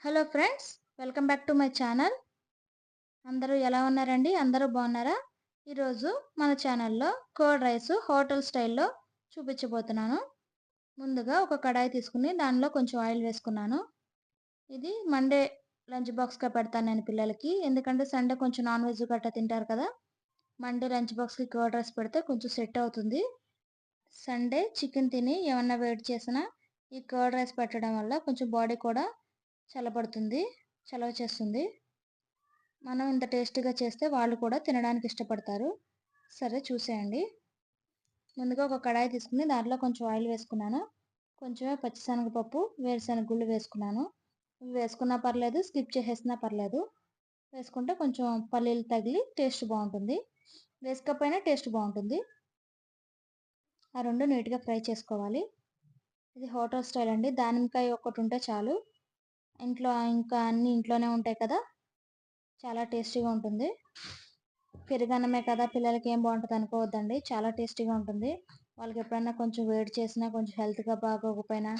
Hello friends, welcome back to my channel. అందరూ ఎలా ఉన్నారండి? అందరూ బాగున్నారా? ఈరోజు మన ఛానల్లో కర్డ్ రైస్ హోటల్ స్టైల్లో చూపించబోతున్నాను. ముందుగా ఒక కడాయి తీసుకుని దానిలో కొంచెం ఆయిల్ వేసుకున్నాను. ఇది మండే లంచ్ బాక్స్గా పెడతాను నేను పిల్లలకి, ఎందుకంటే సండే కొంచెం నాన్ వెజ్ గట్రా తింటారు కదా. మండే లంచ్ బాక్స్కి కర్డ్ రైస్ పెడితే కొంచెం సెట్ అవుతుంది. సండే చికెన్ తిని ఏమన్నా వేడి చేసినా ఈ కర్డ్ రైస్ పెట్టడం వల్ల కొంచెం బాడీ కూడా చల్లబడుతుంది, చలవ చేస్తుంది. మనం ఇంత టేస్టీగా చేస్తే వాళ్ళు కూడా తినడానికి ఇష్టపడతారు. సరే చూసేయండి. ముందుగా ఒక కడాయి తీసుకుని దాంట్లో కొంచెం ఆయిల్ వేసుకున్నాను. కొంచెమే పచ్చిశనగపప్పు, వేరుశనగ గుళ్ళు వేసుకున్నాను. ఇవి వేసుకున్నా పర్లేదు, స్కిప్ చేసేసినా పర్లేదు. వేసుకుంటే కొంచెం పల్లీలు తగిలి టేస్ట్ బాగుంటుంది, వేసుకపోయినా టేస్ట్ బాగుంటుంది. ఆ రెండు నీట్గా ఫ్రై చేసుకోవాలి. ఇది హోటల్ స్టైల్ అండి. దానిమ్మకాయ ఒకటి ఉంటే చాలు. ఇంట్లో ఇంకా అన్నీ ఇంట్లోనే ఉంటాయి కదా, చాలా టేస్టీగా ఉంటుంది. పెరుగన్నమే కదా, పిల్లలకి ఏం బాగుంటుంది అనుకోవద్దండి, చాలా టేస్టీగా ఉంటుంది. వాళ్ళకి ఎప్పుడైనా కొంచెం వేడి చేసినా, కొంచెం హెల్త్గా బాగోకపోయినా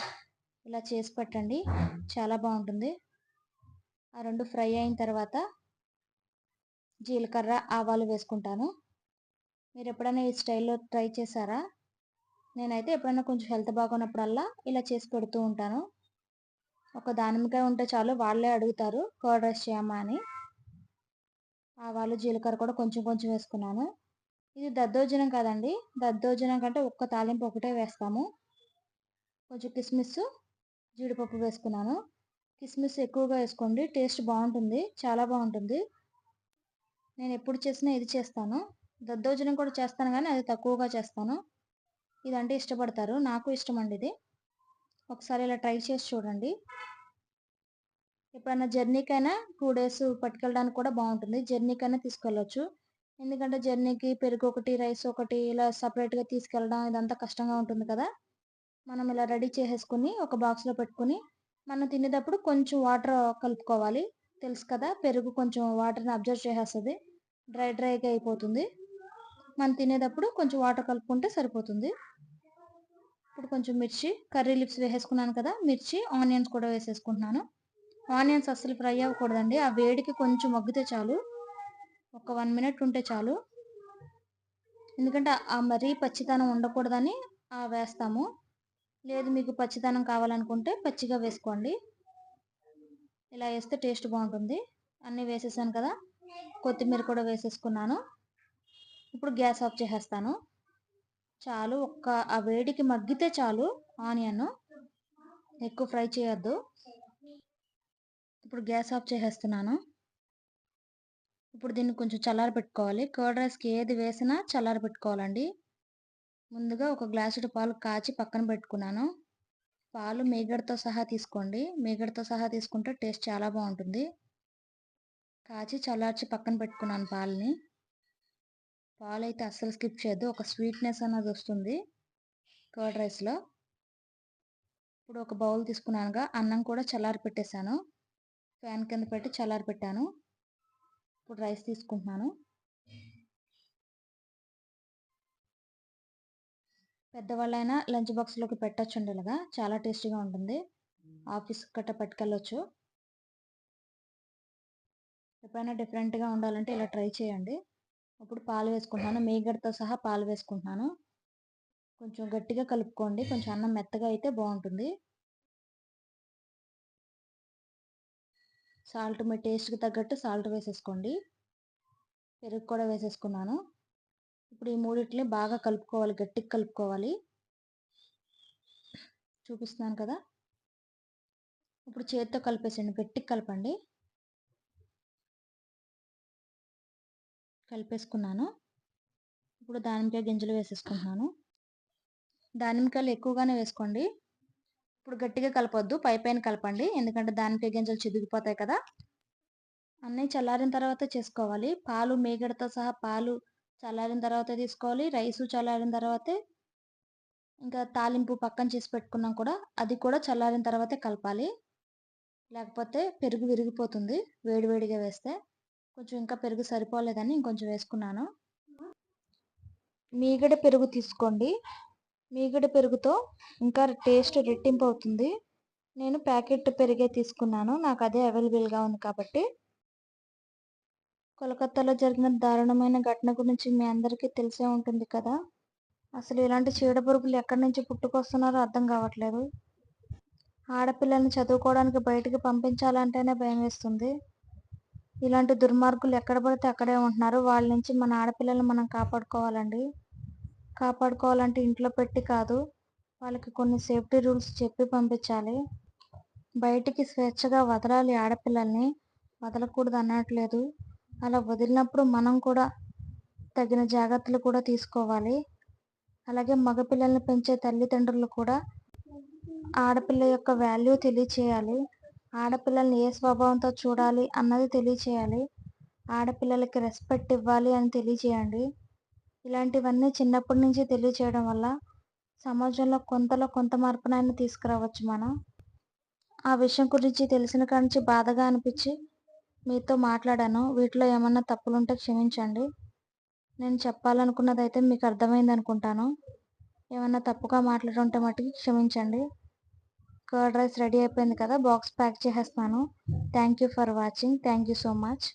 ఇలా చేసి పెట్టండి, చాలా బాగుంటుంది. ఆ రెండు ఫ్రై అయిన తర్వాత జీలకర్ర, ఆవాలు వేసుకుంటాను. మీరు ఎప్పుడైనా ఈ స్టైల్లో ట్రై చేశారా? నేనైతే ఎప్పుడైనా కొంచెం హెల్త్ బాగున్నప్పుడల్లా ఇలా చేసి పెడుతూ ఉంటాను. ఒక దానిమ్మకాయ ఉంటే చాలు, వాళ్ళే అడుగుతారు కర్డ్ రైస్ చేయమ్మా అని. ఆవాలు, జీలకర్ర కూడా కొంచెం కొంచెం వేసుకున్నాను. ఇది దద్దోజనం కాదండి, దద్దోజనం కంటే ఒక్క తాలింపు ఒకటే వేస్తాము. కొంచెం కిస్మిస్, జీడిపప్పు వేసుకున్నాను. కిస్మిస్ ఎక్కువగా వేసుకోండి, టేస్ట్ బాగుంటుంది, చాలా బాగుంటుంది. నేను ఎప్పుడు చేసినా ఇది చేస్తాను. దద్దోజనం కూడా చేస్తాను కానీ అది తక్కువగా చేస్తాను. ఇదంటే ఇష్టపడతారు, నాకు ఇష్టం అండి ఇది. ఒకసారి ఇలా ట్రై చేసి చూడండి. ఎప్పుడైనా జర్నీకైనా 2 డేస్ పట్టుకెళ్ళడానికి కూడా బాగుంటుంది. జర్నీకైనా తీసుకెళ్ళొచ్చు. ఎందుకంటే జర్నీకి పెరుగు ఒకటి, రైస్ ఒకటి ఇలా సపరేట్గా తీసుకెళ్ళడం ఇదంతా కష్టంగా ఉంటుంది కదా. మనం ఇలా రెడీ చేసేసుకుని ఒక బాక్స్లో పెట్టుకుని మనం తినేటప్పుడు కొంచెం వాటర్ కలుపుకోవాలి. తెలుసు కదా, పెరుగు కొంచెం వాటర్ని అబ్జర్వ్ చేసేస్తుంది, డ్రైగా అయిపోతుంది. మనం తినేటప్పుడు కొంచెం వాటర్ కలుపుకుంటే సరిపోతుంది. ఇప్పుడు కొంచెం మిర్చి, కర్రీ లీవ్స్ వేసేసుకున్నాను కదా, మిర్చి, ఆనియన్స్ కూడా వేసేసుకుంటున్నాను. ఆనియన్స్ అస్సలు ఫ్రై అవ్వకూడదండి, ఆ వేడికి కొంచెం మగ్గితే చాలు, ఒక 1 మినిట్ ఉంటే చాలు. ఎందుకంటే ఆ మరీ పచ్చిదనం ఉండకూడదని వేస్తాము. లేదు మీకు పచ్చిదనం కావాలనుకుంటే పచ్చిగా వేసుకోండి, ఇలా వేస్తే టేస్ట్ బాగుంటుంది. అన్నీ వేసేసాను కదా, కొత్తిమీర కూడా వేసేసుకున్నాను. ఇప్పుడు గ్యాస్ ఆఫ్ చేసేస్తాను. చాలు, ఆ వేడికి మగ్గితే చాలు ఆనియన్, ఎక్కువ ఫ్రై చేయొద్దు. ఇప్పుడు గ్యాస్ ఆఫ్ చేసేస్తున్నాను. ఇప్పుడు దీన్ని కొంచెం చల్లారి పెట్టుకోవాలి. కర్డ్ రైస్కి ఏది వేసినా చల్లారి పెట్టుకోవాలండి. ముందుగా ఒక గ్లాసుడు పాలు కాచి పక్కన పెట్టుకున్నాను. పాలు మీగడతో సహా తీసుకోండి, మీగడతో సహా తీసుకుంటే టేస్ట్ చాలా బాగుంటుంది. కాచి చల్లార్చి పక్కన పెట్టుకున్నాను పాలని. పాలు అయితే అస్సలు స్కిప్ చేయొద్దు, ఒక స్వీట్నెస్ అన్నది వస్తుంది కర్డ్ రైస్లో. ఇప్పుడు ఒక బౌల్ తీసుకున్నానుగా, అన్నం కూడా చల్లారి పెట్టేశాను, ఫ్యాన్ కింద పెట్టి చల్లారి పెట్టాను. ఇప్పుడు రైస్ తీసుకుంటున్నాను. పెద్దవాళ్ళైనా లంచ్ బాక్స్లోకి పెట్టొచ్చు ఇలాగా, చాలా టేస్టీగా ఉంటుంది. ఆఫీస్ గట్రా పట్టుకెళ్ళొచ్చు. ఎప్పుడైనా డిఫరెంట్గా ఉండాలంటే ఇలా ట్రై చేయండి. ఇప్పుడు పాలు వేసుకుంటున్నాను, మీగడతో సహా పాలు వేసుకుంటున్నాను. కొంచెం గట్టిగా కలుపుకోండి, కొంచెం అన్నం మెత్తగా అయితే బాగుంటుంది. సాల్ట్ మీ టేస్ట్కి తగ్గట్టు సాల్ట్ వేసేసుకోండి. పెరుగు కూడా వేసేసుకున్నాను. ఇప్పుడు ఈ మూడింటిని బాగా కలుపుకోవాలి, గట్టిగా కలుపుకోవాలి. చూపిస్తున్నాను కదా, ఇప్పుడు చేతితో కలిపేసండి, గట్టిగా కలపండి. కలిపేసుకున్నాను. ఇప్పుడు దానిమ్మకాయ గింజలు వేసేసుకుంటున్నాను. దానిమ్మకాయలు ఎక్కువగానే వేసుకోండి. ఇప్పుడు గట్టిగా కలపొద్దు, పైన కలపండి, ఎందుకంటే దానిమ్మకాయ గింజలు చిదిగిపోతాయి కదా. అన్నీ చల్లారిన తర్వాత చేసుకోవాలి. పాలు మీగడతో సహా పాలు చల్లారిన తర్వాత తీసుకోవాలి. రైసు చల్లారిన తర్వాతే, ఇంకా తాలింపు పక్కన చేసి పెట్టుకున్నాం కూడా, అది కూడా చల్లారిన తర్వాతే కలపాలి. లేకపోతే పెరుగు విరిగిపోతుంది వేడివేడిగా వేస్తే. కొంచెం ఇంకా పెరుగు సరిపోలేదని ఇంకొంచెం వేసుకున్నాను. మీగడ పెరుగు తీసుకోండి, మీగడ పెరుగుతో ఇంకా టేస్ట్ రెట్టింపు అవుతుంది. నేను ప్యాకెట్ పెరిగే తీసుకున్నాను. నాకు అదే అవైలబుల్‌గా ఉంది కాబట్టి. కోలకత్తాలో జరిగిన దారుణమైన ఘటన గురించి మీ అందరికీ తెలిసే ఉంటుంది కదా! అసలు ఇలాంటి చీడపురుగులు ఎక్కడి నుంచి పుట్టుకొస్తున్నారో అర్థం కావట్లేదు. ఆడపిల్లల్ని చదువుకోవడానికి బయటికి పంపించాలంటేనే భయమేస్తుంది. ఇలాంటి దుర్మార్గులు ఎక్కడ పడితే అక్కడే ఉంటున్నారు. వాళ్ళ నుంచి మన ఆడపిల్లల్ని మనం కాపాడుకోవాలండి. కాపాడుకోవాలంటే ఇంట్లో పెట్టి కాదు. వాళ్ళకి కొన్ని సేఫ్టీ రూల్స్ చెప్పి పంపించాలి. బయటికి స్వేచ్ఛగా వదలాలి ఆడపిల్లల్ని. వదలకూడదు అనట్లేదు. అలా వదిలినప్పుడు మనం కూడా తగిన జాగ్రత్తలు కూడా తీసుకోవాలి. అలాగే మగపిల్లల్ని పెంచే తల్లిదండ్రులు కూడా ఆడపిల్ల యొక్క వాల్యూ తెలియచేయాలి. ఆడపిల్లల్ని ఏ స్వభావంతో చూడాలి అన్నది తెలియచేయాలి. ఆడపిల్లలకి రెస్పెక్ట్ ఇవ్వాలి అని తెలియచేయండి. ఇలాంటివన్నీ చిన్నప్పటి నుంచి తెలియచేయడం వల్ల సమాజంలో కొంతలో కొంత మార్పునైనా తీసుకురావచ్చు మనం. ఆ విషయం గురించి తెలిసిన కాడ నుంచి బాధగా అనిపించి మీతో మాట్లాడాను. వీటిలో ఏమన్నా తప్పులుంటే క్షమించండి. నేను చెప్పాలనుకున్నదైతే మీకు అర్థమైందనుకుంటాను. ఏమన్నా తప్పుగా మాట్లాడుంటే మటికి క్షమించండి. కర్డ్ రైస్ రెడీ అయిపోయింది కదా! బాక్స్ ప్యాక్ చేసేస్తున్నాను. Thank you for watching. Thank you so much.